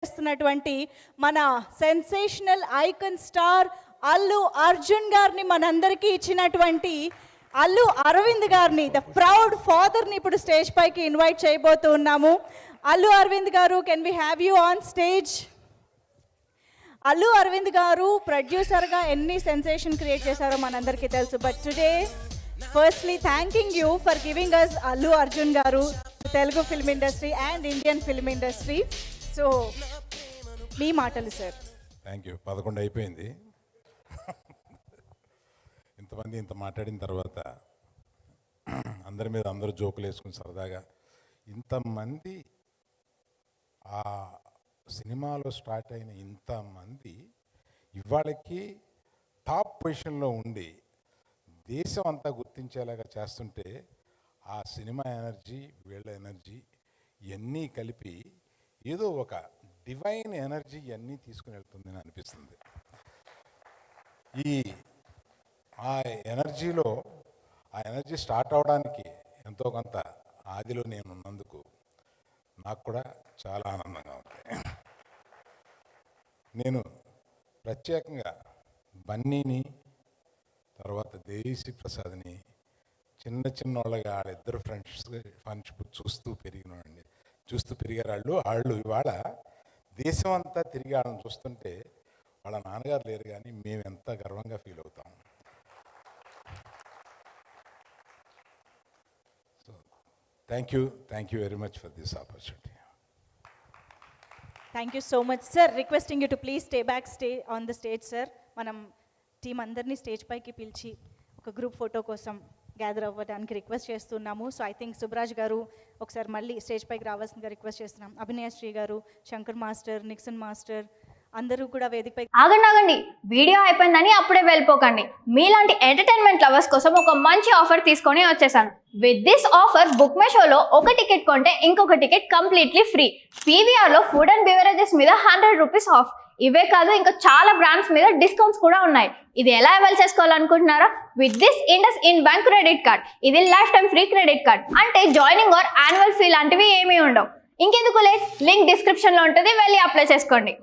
చేస్తున్నటువంటి మన sensational icon star Allu Arjun గారిని మనందరికీ ఇచ్చినటువంటి అల్లు అరవింద్ గారిని ద ప్రౌడ్ ఫాదర్ని ఇప్పుడు స్టేజ్ పైకి ఇన్వైట్ చేయబోతున్నాము. అల్లు అరవింద్ గారు, can we have you on stage? Allu Aravind గారు ప్రొడ్యూసర్గా ఎన్ని సెన్సేషన్ క్రియేట్ చేశారో మనందరికీ తెలుసు. But today firstly thanking you for giving us Allu Arjun గారు, Telugu film industry and Indian film industry. So మీ మాటలు సార్. Thank you. 11 అయిపోయింది. ఇంతమంది ఇంత మాట్లాడిన తర్వాత అందరి మీద అందరూ జోకులు వేసుకుని సరదాగా ఇంతమంది ఆ సినిమాలో స్టార్ట్ అయిన ఇంతమంది ఇవాళకి టాప్ పొజిషన్లో ఉండి దేశం అంతా గుర్తించేలాగా చేస్తుంటే ఆ సినిమా ఎనర్జీ, వీళ్ళ ఎనర్జీ ఇవన్నీ కలిపి ఏదో ఒక డివైన్ ఎనర్జీ ఇవన్నీ తీసుకుని వెళ్తుందని అనిపిస్తుంది. ఆ ఎనర్జీ స్టార్ట్ అవడానికి ఎంతో కొంత ఆదిలో నేను ఉన్నందుకు నాకు కూడా చాలా ఆనందంగా ఉంది. నేను ప్రత్యేకంగా బన్నీని, తర్వాత దేవిశ్రీ ప్రసాద్ని చిన్న వాళ్ళగా వాళ్ళిద్దరు ఫ్రెండ్షిప్ చూస్తూ పెరిగారు. వాళ్ళు ఇవాళ దేశం అంతా తిరిగి వాళ్ళని చూస్తుంటే వాళ్ళ నాన్నగారు లేరు, కానీ మేము ఎంత గర్వంగా ఫీల్ అవుతాం. So thank you very much for this opportunity. Thank you so much sir. Requesting you to please stay on the stage sir. మనం టీం అందరినీ స్టేజ్ పైకి పిలిచి ఒక గ్రూప్ ఫోటో కోసం గ్యాదర్ అవ్వడానికి రిక్వెస్ట్ చేస్తున్నాము. సో ఐ థింక్ సుబ్రాజ్ గారు ఒకసారి మళ్ళీ స్టేజ్ పైకి రావాల్సిందిగా రిక్వెస్ట్ చేస్తున్నాం. అభినయశ్రీ గారు, శంకర్ మాస్టర్, నిక్సన్ మాస్టర్ అందరూ కూడా వేదికపై. ఆగండి, వీడియో అయిపోయిందని అప్పుడే వెళ్ళిపోకండి. మీలాంటి ఎంటర్టైన్మెంట్ లవర్స్ కోసం ఒక మంచి ఆఫర్ తీసుకొని వచ్చేసాను. With this offer book my షోలో ఒక టికెట్ కొంటే ఇంకొక టికెట్ కంప్లీట్లీ ఫ్రీ. పీవీఆర్లో ఫుడ్ అండ్ బెవరేజెస్ మీద 100 రూపీస్ ఆఫ్. ఇవే కాదు, ఇంకా చాలా బ్రాండ్స్ మీద డిస్కౌంట్స్ కూడా ఉన్నాయి. ఇది ఎలా అవైల్ చేసుకోవాలనుకుంటున్నారా? With this IndusInd bank credit card. ఇది lifetime free credit card. అంటే జాయినింగ్ ఆర్ యాన్యువల్ ఫీ లాంటివి ఏమీ ఉండవు. ఇంకెందుకు లేట్, లింక్ డిస్క్రిప్షన్లో ఉంటుంది, వెళ్ళి అప్లై చేసుకోండి.